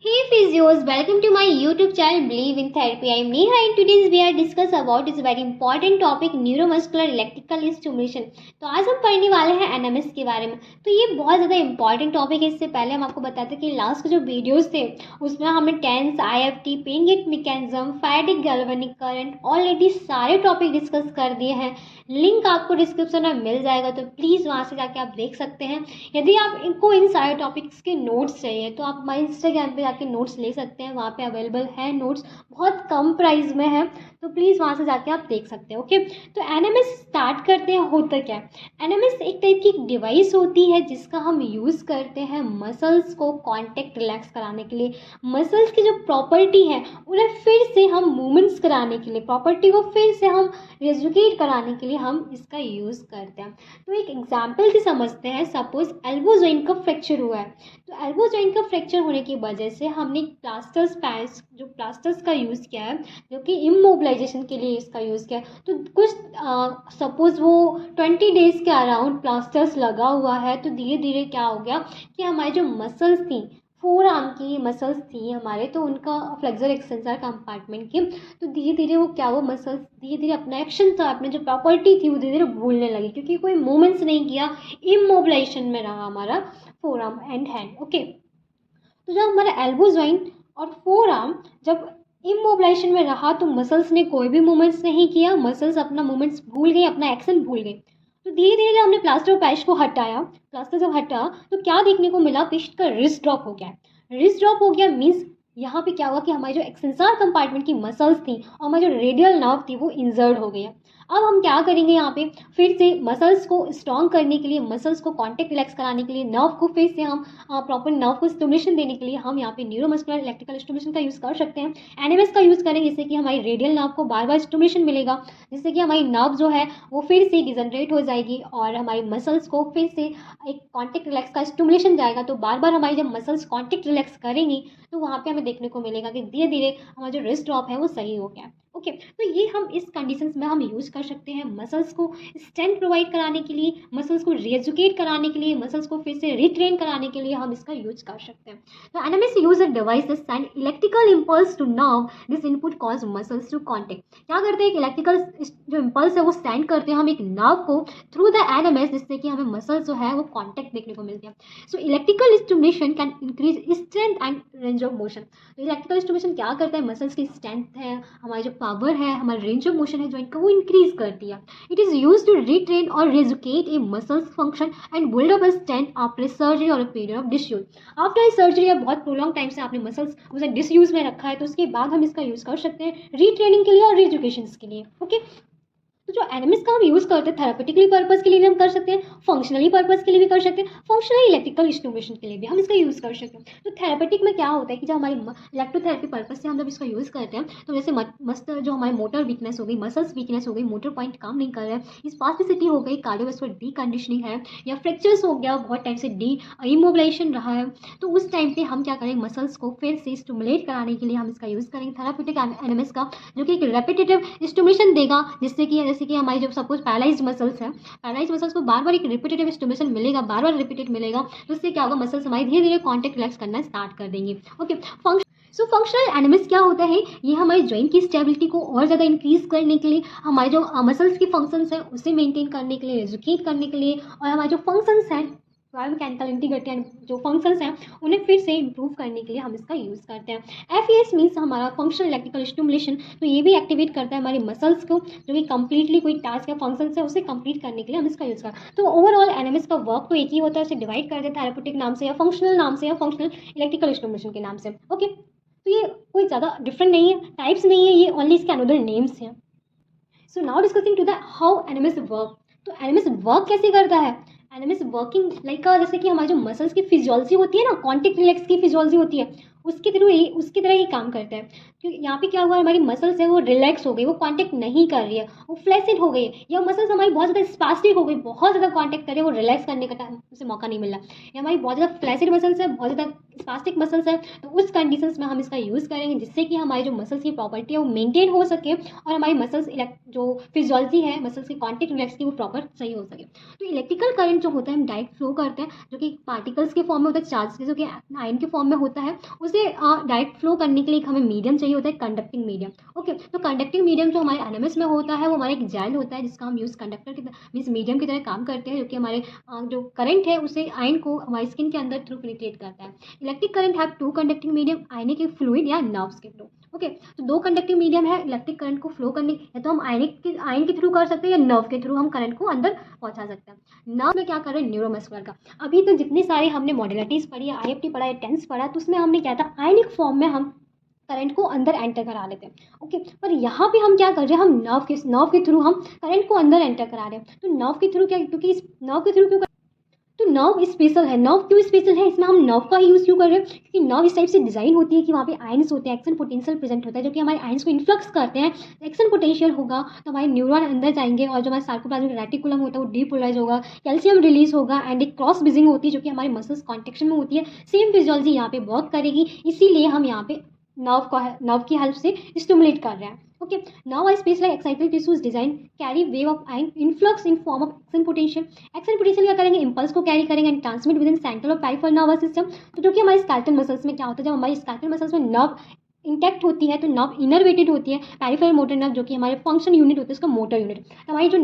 Hey physios, welcome to my YouTube channel Believe in Therapy. I am Neha and today we are discuss about this very important topic neuromuscular electrical stimulation. तो आज हम पढ़ने वाले हैं NMS के बारे में। तो ये बहुत ज़्यादा इंपॉर्टेंट टॉपिक है। इससे पहले हम आपको बताते कि लास्ट के जो वीडियोस थे उसमें हमने TENS, IFT, pain gate mechanism, फैटिक, गैल्वेनिक करंट ऑलरेडी सारे टॉपिक डिस्कस कर दिए हैं। लिंक आपको डिस्क्रिप्शन में मिल जाएगा, तो प्लीज़ वहाँ से जाके आप देख सकते हैं। यदि आप इनको इन सारे टॉपिक्स के नोट्स चाहिए तो आप हमारे इंस्टाग्राम पे जाके नोट्स ले सकते हैं। वहाँ पे अवेलेबल है नोट्स, बहुत कम प्राइस में है, तो प्लीज़ वहाँ से जाके आप देख सकते हैं। ओके, तो एनएमएस स्टार्ट करते हैं। होता क्या है, एनएमएस एक टाइप की डिवाइस होती है जिसका हम यूज़ करते हैं मसल्स को कॉन्टेक्ट रिलैक्स कराने के लिए। मसल्स की जो प्रॉपर्टी है उन्हें फिर से हम मूवमेंट्स कराने के लिए, प्रॉपर्टी को फिर से हम रेजुकेट कराने के लिए हम इसका यूज़ करते हैं। तो एक एग्जाम्पल से समझते हैं। सपोज एल्बो जॉइंट का फ्रैक्चर हुआ है, तो एल्बो जॉइंट का फ्रैक्चर होने की वजह से हमने प्लास्टर्स पैच, जो प्लास्टर्स का यूज़ किया है, जो कि इमोबिलाइजेशन के लिए इसका यूज़ किया है। तो कुछ सपोज वो 20 डेज़ के अराउंड प्लास्टर्स लगा हुआ है, तो धीरे धीरे क्या हो गया कि हमारी जो मसल्स थी, फोर आर्म की मसल्स थी हमारे, तो उनका फ्लेक्सर एक्सटेंसर कंपार्टमेंट की, तो धीरे धीरे वो क्या, वो मसल्स धीरे धीरे अपना एक्शन था, अपने जो प्रॉपर्टी थी वो धीरे धीरे भूलने लगी, क्योंकि कोई मूवमेंट्स नहीं किया, इमोबिलाइजेशन में रहा हमारा four arm and hand. Okay, तो जब हमारा एल्बो जॉइंट और फोर आर्म जब इमोबिलाइजेशन में रहा तो मसल्स ने कोई भी मूवमेंट्स नहीं किया, मसल्स अपना मूवमेंट्स भूल गई, अपना एक्शन भूल गई। तो धीरे धीरे जब हमने प्लास्टर ऑफ पैरिस को हटाया, प्लास्टर जब हटा तो क्या देखने को मिला, पेशेंट का रिस्ट ड्रॉप हो गया। रिस्ट ड्रॉप हो गया मीन्स यहाँ पे क्या हुआ कि हमारी जो एक्सटेंसर कंपार्टमेंट की मसल्स थी और हमारी जो रेडियल नर्व थी वो इंजर्ड हो गई है। अब हम क्या करेंगे, यहाँ पे फिर से मसल्स को स्ट्रॉन्ग करने के लिए, मसल्स को कॉन्टेक्ट रिलैक्स कराने के लिए, नर्व को फिर से हम प्रॉपर नर्व को स्टिमुलेशन देने के लिए हम यहाँ पे न्यूरोमस्कुलर इलेक्ट्रिकल स्टिमुलेशन का यूज़ कर सकते हैं। एनएमएस का यूज़ करेंगे जिससे कि हमारी रेडियल नर्व को बार बार स्टिमुलेशन मिलेगा, जिससे कि हमारी नर्व जो है वो फिर से डिजनरेट हो जाएगी और हमारी मसल्स को फिर से एक कॉन्टेक्ट रिलैक्स का स्टिमुलेशन जाएगा। तो बार बार हमारी जब मसल्स कॉन्टेक्ट रिलैक्स करेंगी तो वहाँ पे हमें देखने को मिलेगा कि धीरे धीरे हमारा जो रिस्ट ड्रॉप है वो सही हो गया। ओके, तो ये हम इस कंडीशंस में हम यूज़ कर सकते हैं मसल्स को स्ट्रेंथ प्रोवाइड कराने के लिए, मसल्स को रीएजुकेट कराने के लिए, मसल्स को फिर से रिट्रेन कराने के लिए हम इसका यूज कर सकते हैं। तो NMS use a device that send electrical impulse to nerve, this input cause muscles to contact. क्या करते हैं, एक इलेक्ट्रिकल जो इंपल्स है वो सेंड करते हैं हम एक नर्व को थ्रू द एनएमएस, जिससे कि हमें मसल्स जो है वो कॉन्टेक्ट देखने को मिलते हैं। So electrical stimulation can increase strength and range of motion. तो इलेक्ट्रिकल स्टिमुलेशन क्या करता है, मसल्स की स्ट्रेंथ है, हमारी जो पावर है, हमारा रेंज ऑफ मोशन है जॉइंट का, वो इंक्रीज करती है। It is use to retrain और reeducate a muscles function and build up a strength after surgery और a period of disuse. After surgery या बहुत प्रोलॉन्ग टाइम से आपने मसल्स उसे डिसयूज में रखा है, तो उसके बाद हम इसका यूज कर सकते हैं रीट्रेनिंग के लिए और रिएजुकेशन के लिए। ओके, तो जो एनएमएस का हम यूज़ करते हैं थेरापेटिकली पर्पस के लिए भी हम कर सकते हैं, फंक्शनली पर्पस के लिए भी कर सकते हैं, फंक्शनली इलेक्ट्रिकल स्टिमुलेशन के लिए भी हम इसका यूज़ कर सकते हैं। तो थेरापेटिक में क्या होता है कि जब हमारी इलेक्ट्रोथेरेपी पर्पस से हम जब इसका यूज़ करते हैं तो जैसे मस्त जो हमारी मोटर वीकनेस हो गई, मसल्स वीकनेस हो गई, मोटर पॉइंट काम नहीं कर रहा है, स्पास्टिसिटी हो गई, कार्डियोवास्कुलर डीकंडीशनिंग है, या फ्रैक्चर्स हो गया, बहुत टाइम से इमोबिलाइजेशन रहा है, तो उस टाइम पे हम क्या करेंगे, मसल्स को फिर से स्टिमुलेट कराने के लिए हम इसका यूज़ करेंगे थेरापेटिक एनएमएस का, जो कि एक रेपिटेटिव स्टिमुलेशन देगा, जिससे कि जैसे कि हमारी जब सपोज पैरालाइज्ड मसल्स है, पैरालाइज्ड मसल्स को बार बार एक रिपीटेटिव स्टिमुलेशन मिलेगा, बार बार रिपीटेड मिलेगा, तो उससे क्या होगा, मसल्स हमारी धीरे धीरे कॉन्टेक्ट रिलैक्स करना स्टार्ट कर देंगे। ओके, फंक्शनल एनएमएस क्या होता है, ये हमारे जॉइंट की स्टेबिलिटी को और ज़्यादा इंक्रीज करने के लिए, हमारे जो मसल्स की फंक्शंस है उसे मेंटेन करने के लिए, एजुकेट करने के लिए, और हमारे जो फंक्शंस हैं बायोमैकेनिकल इंटीग्रेटेड जो फंक्शंस हैं उन्हें फिर से इंप्रूव करने के लिए हम इसका यूज़ करते हैं। एफईएस मीन्स हमारा फंक्शनल इलेक्ट्रिकल स्टिमुलेशन, तो ये भी एक्टिवेट करता है हमारे मसल्स को, जो कि कंप्लीटली कोई टास्क या फंक्शंस है उसे कंप्लीट करने के लिए हम इसका यूज़ करते हैं। तो ओवरऑल एनएमएस का वर्क तो एक ही होता है, उसे डिवाइड करते हैं थेरापेटिक नाम से या फंक्शनल नाम से या फंक्शनल इलेक्ट्रिकल स्टिमुलेशन के नाम से। ओके, तो ये कोई ज़्यादा डिफरेंट नहीं है, टाइप्स नहीं है, ये ओनली इसके अनदर नेम्स हैं। So now discussing to the how NMS work. तो एनएमएस वर्क कैसे करता है, एनएमएस वर्किंग लाइक जैसे कि हमारी जो मसल्स की फिजियोलॉजी होती है ना, कॉन्टेक्ट रिलैक्स की फिजियोलॉजी होती है, उसकी तरह ही काम करता है। क्योंकि यहाँ पे क्या हुआ, हमारी मसल्स है वो रिलैक्स हो गई, वो कॉन्टेक्ट नहीं कर रही है, वो फ्लैसिड हो गई है, या मसल्स हमारी बहुत ज़्यादा स्पास्टिक हो गई, बहुत ज़्यादा कॉन्टेक्ट कर रही है, वो रिलैक्स करने का टाइम उसे मौका नहीं मिल रहा, या हमारी बहुत ज़्यादा फ्लैसिड मसल्स है, बहुत ज़्यादा स्पास्टिक मसल्स है, तो उस कंडीशंस में हम इसका यूज़ करेंगे जिससे कि हमारी जो मसल्स की प्रॉपर्टी है वो मेंटेन हो सके और हमारी मसल्स जो फिजियोलॉजी है मसल्स की कॉन्टेक्ट रिलैक्स की वो प्रॉपर सही हो सके। तो इलेक्ट्रिकल करंट जो होता है हम डायरेक्ट फ्लो करते हैं, जो कि पार्टिकल्स के फॉर्म में होता है, चार्ज जो कि आयन के फॉर्म में होता है, उस से डायरेक्ट फ्लो करने के लिए हमें मीडियम चाहिए होता है, कंडक्टिंग मीडियम। ओके, तो कंडक्टिंग मीडियम जो हमारे एनएमएस में होता है वो हमारा एक जेल होता है जिसका हम यूज़ कंडक्टर की मीन्स मीडियम की तरह काम करते हैं, जो कि हमारे जो करंट है उसे आयन को हमारी स्किन के अंदर थ्रू पेनिट्रेट करता है। Electric current have to conducting medium, ionic एक फ्लूइड या नर्व्स के थ्रू। ओके, तो दो कंडक्टिंग मीडियम है इलेक्ट्रिक करंट को फ्लो करने, या तो हम आयन के थ्रू कर सकते हैं या नर्व के थ्रू हम करंट को अंदर पहुंचा सकते हैं। नर्व में क्या कर रहे हैं, न्यूरोमस्कुलर का। अभी तो जितनी सारी हमने मॉडलिटीज़ पढ़ी है, आईएफटी पढ़ा है, टेंस पढ़ा, तो उसमें हमने क्या था, आयनिक फॉर्म में हम करंट को अंदर एंटर करा लेते हैं। ओके, पर यहाँ पे हम क्या कर रहे हैं, हम नर्व के थ्रू हम करंट को अंदर एंटर करा रहे हैं। तो नर्व के थ्रू क्या, क्योंकि इस नर्व के थ्रू क्यों, तो नर्व स्पेशल है। नर्व क्यों स्पेशल है, इसमें हम नर्व का ही यूज़ क्यों कर रहे हैं, क्योंकि नर्व इस टाइप से डिजाइन होती है कि वहाँ पे आयंस होते हैं, एक्शन पोटेंशियल प्रेजेंट होता है, जो कि हमारे आयंस को इन्फ्लक्स करते हैं। एक्शन पोटेंशियल होगा तो हमारे न्यूरॉन अंदर जाएंगे और जो हमारा सार्कोप्लाज्मिक रेटिकुलम होता है वो डीपोलराइज होगा, कैल्शियम रिलीज होगा एंड एक क्रॉस ब्रिजिंग होती है जो कि हमारे मसल्स कॉन्ट्रेक्शन में होती है। सेम फिजियोलॉजी यहाँ पे वर्क करेगी, इसीलिए हम यहाँ पे नर्व की हेल्प से स्टिमुलेट कर रहे हैं। Okay, now I space like excited tissues design carry wave of ion influx in form of action potential. Action potential क्या करेंगे, इम्पल्स को कैरी करेंगे and transmit with in central और पेरिफेरल नर्वस सिस्टम। तो जो कि हमारे स्केलेटल मसल्स में क्या होता है, जब हमारी स्केलेटल मसल्स में नर्व इंटैक्ट होती है तो नर्व इनर्वेटेड होती है, पेरिफेरल मोटर नर्व जो कि हमारे फंक्शन यूनिट होते हैं उसका मोटर यूनिट। तो हमारी जो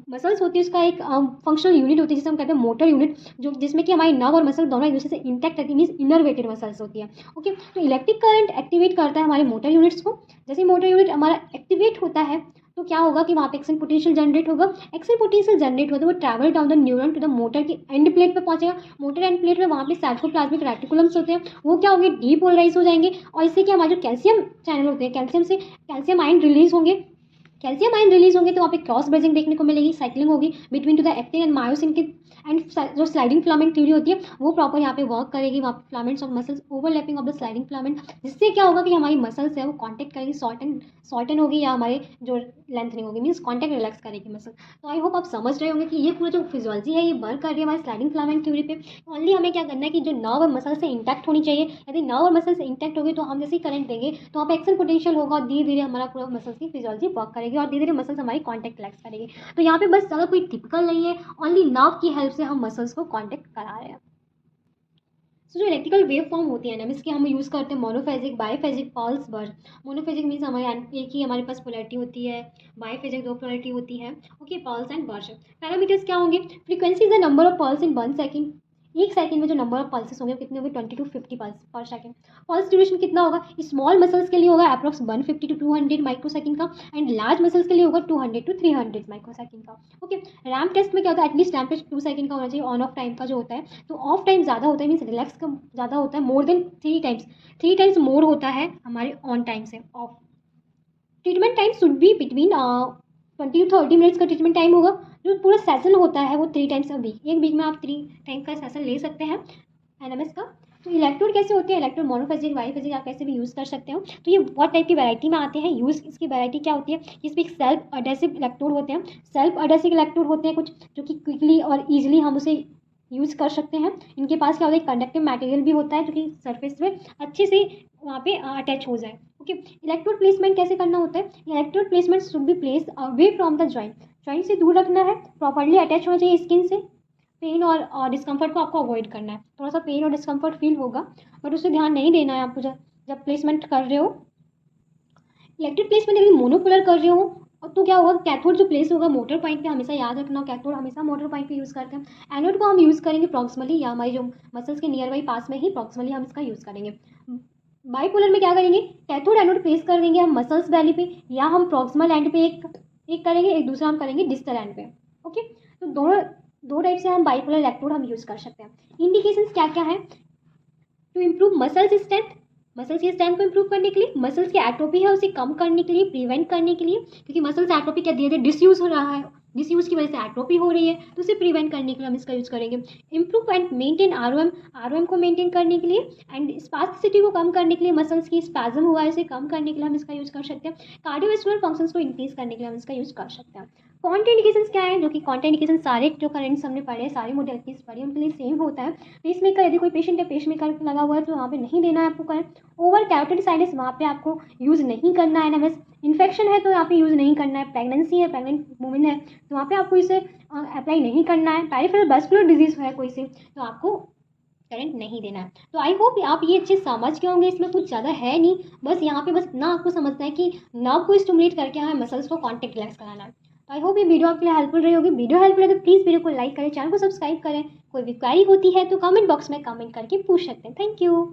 मसल्स होती है उसका एक फंक्शनल यूनिट होती है जिसे हम कहते हैं मोटर यूनिट, जो जिसमें कि हमारी नर्व और मसल दोनों एक दूसरे से इंटैक्ट रहती है, मीन्स इनर्वेटेड मसल्स होती है। ओके, तो इलेक्ट्रिक करंट एक्टिवेट करता है हमारे मोटर यूनिट्स को। जैसे मोटर यूनिट हमारा एक्टिवेट होता है तो क्या होगा कि वहाँ पे एक्शन पोटेंशियल जनरेट होगा। एक्शन पोटेंशियल जनरेट होता है वो travel down the neuron to the motor की एंड प्लेट पे पहुंचेगा। मोटर एंड प्लेट में वहाँ पे सार्कोप्लाज्मिक रेटिकुलम्स होते हैं, वो क्या होंगे, डीपोलराइज हो जाएंगे और इससे क्या हमारे जो कैल्शियम चैनल होते हैं, कैल्शियम आयन रिलीज होंगे। कैल्शियम आयन रिलीज होंगे तो वहाँ पे क्रॉस ब्रिजिंग देखने को मिलेगी, साइक्लिंग होगी between two the actin and myosin के, एंड जो स्लाइडिंग फिलामेंट थ्योरी होती है वो प्रॉपर यहाँ पे वर्क करेगी। वहाँ पे filaments of muscles overlapping of the sliding filament, जिससे क्या होगा कि हमारी मसल्स है वो कॉन्टैक्ट करेगी, शॉर्टन होगी या हमारे जो लेंथनिंग होगी, मीन्स कॉन्टैक्ट रिलैक्स करेगी मसल। तो आई होप आप समझ रहे होंगे कि ये पूरा जो फिजियोलॉजी है ये वर्क कर रही है हमारे स्लाइडिंग फिलामेंट थ्योरी पे। ओनली हमें क्या करना है कि जो नर्व और मसल से इंटैक्ट होनी चाहिए, यदि नर्व और मसल से इंटैक्ट होगी तो हम जैसे ही करंट देंगे तो वहाँ पे एक्शन पोटेंशियल होगा और धीरे धीरे हमारा पूरा मसल्स की फिजियोलॉजी वर्क करेगी और धीरे धीरे मसल्स हमारी कॉन्टैक्ट रिलैक्स करेगी। तो यहाँ पे बस ज़्यादा कोई टिपिकल नहीं है, ओनली नर्व की हेल्प से हम मसल्स को कॉन्टैक्ट करा रहे हैं। जो इलेक्ट्रिकल वेव फॉर्म होती है ना, इसके हम यूज़ करते हैं monophasic, biphasic, pulse, burst. Monophasic means हमारे एक ही हमारे पास पोलैरिटी होती है, बाईफेजिक दो पोलैरिटी होती है। Okay, pulse and burst. Parameters क्या होंगे, frequency is the number of pulse in 1 second. एक सेकंड में जो नंबर ऑफ पल्सेस होंगे कितने होंगे, 20 to 50 पल्स पर सेकंड। पल्स ड्यूरेशन कितना होगा, स्मॉल मसल्स के लिए होगा अप्रॉक्स 150 to 200 माइक्रोसेकंड का, एंड लार्ज मसल्स के लिए होगा 200 to 300 माइक्रोसेकंड का। ओके, रैम्प टेस्ट में क्या होता है, एटलीस्ट रैम्प टेस्ट 2 सेकंड का होना चाहिए। ऑन ऑफ टाइम का जो होता है, तो ऑफ टाइम ज़्यादा होता है, मीन्स रिलैक्स का ज़्यादा होता है, मोर देन 3 टाइम्स मोर होता है हमारे ऑन टाइम से of. Treatment time should be between 20 to 30 minutes का ट्रीटमेंट टाइम होगा। जो पूरा सेशन होता है वो 3 टाइम्स अ वीक, एक वीक में आप 3 टाइम का सेशन ले सकते हैं एनएमएस का। तो इलेक्ट्रोड कैसे होते हैं, इलेक्ट्रोड मोनोफेजिक, बाईफेजिक आप कैसे भी यूज़ कर सकते हो। तो ये बहुत टाइप की वैरायटी में आते हैं यूज़। इसकी वैरायटी क्या होती है, इसमें एक सेल्फ अडेसिव इलेक्ट्रोड होते हैं, सेल्फ अडेसिव इलेक्ट्रोड होते हैं कुछ, जो कि क्विकली और ईजिली हम उसे यूज़ कर सकते हैं। इनके पास क्या होता है, कंडक्टिव मटेरियल भी होता है जो कि सरफेस में अच्छे से वहाँ पे अटैच हो जाए। ओके, इलेक्ट्रोड प्लेसमेंट कैसे करना होता है, electrode placement should be place away from the joint से दूर रखना है, प्रॉपर्ली अटैच होना चाहिए स्किन से। पेन और डिस्कम्फर्ट को आपको अवॉइड करना है, थोड़ा सा पेन और डिस्कम्फर्ट फील होगा बट उससे ध्यान नहीं देना है आपको जब प्लेसमेंट कर रहे हो। इलेक्ट्रिक प्लेसमेंट यदि मोनोपोलर कर रहे हो तो क्या होगा, कैथोड जो प्लेस होगा मोटर पॉइंट पे, हमेशा याद रखना कैथोड हमेशा मोटर पॉइंट पे यूज़ करते हैं। एनोड को हम यूज़ करेंगे प्रॉक्सिमली या हमारी जो मसल्स के नियर बाई पास में ही प्रॉक्सिमली हम इसका यूज़ करेंगे। बाईपोलर में क्या करेंगे, कैथोड एनोड प्लेस कर देंगे हम मसल्स वैली पे, या हम प्रॉक्सिमल एंड पे एक करेंगे, एक दूसरा हम करेंगे डिस्टल एंड पे। ओके, तो दो टाइप से हम बाईपोलर इलेक्ट्रोड हम यूज़ कर सकते हैं। इंडिकेशंस क्या क्या है, to improve muscles strength, muscles की स्ट्रेंथ को इम्प्रूव करने के लिए, मसल्स की एट्रोपी है उसे कम करने के लिए, प्रिवेंट करने के लिए, क्योंकि मसल्स एट्रोपी क्या धीरे धीरे डिसयूज हो रहा है, डिसयूज की वजह से एट्रोपी हो रही है, तो उसे प्रिवेंट करने के लिए हम इसका यूज़ करेंगे। इम्प्रूव एंड मेंटेन आरओएम को मेंटेन करने के लिए, एंड स्पास्टिसिटी को कम करने के लिए, मसल्स की स्पैज्म हुआ है इसे कम करने के लिए हम इसका यूज़ कर सकते हैं। कार्डियोवैस्कुलर फंक्शंस को इंक्रीज करने के लिए हम इसका यूज़ कर सकते हैं। कॉन्ट्राइंडिकेशंस क्या है, जो कि कॉन्ट्राइंडिकेशन सारे जो करेंट्स हमने पढ़े, सारी मोडेलिटीज पढ़ी, उनके लिए सेम होता है। पेसमेकर, यदि कोई पेशेंट है पेसमेकर लगा हुआ है तो वहाँ पे नहीं देना है आपको करंट। ओवर कैरोटिड साइनस, वहाँ पे आपको यूज़ नहीं करना है एनएमएस। इन्फेक्शन है तो यहाँ पे यूज़ नहीं करना है। प्रेगनेंसी है, प्रेगनेंट वुमेन है तो वहाँ पे आपको इसे अप्लाई नहीं करना है। पेरिफेरल वैस्कुलर डिजीज है कोई से तो आपको करंट नहीं देना है। तो आई होप आप ये अच्छे समझ गए होंगे, इसमें कुछ ज़्यादा है नहीं, बस यहाँ पे बस ना आपको समझना है कि नर्व को स्टिमुलेट करके हमें मसल्स को कॉन्टेक्ट रिलैक्स कराना है। तो आई होप ये वीडियो आपके लिए हेल्पफुल रही होगी। वीडियो हेल्पफुल है तो प्लीज़ वीडियो को लाइक करें, चैनल को सब्सक्राइब करें। कोई भी क्वेरी होती है तो कमेंट बॉक्स में कमेंट करके पूछ सकते हैं। Thank you.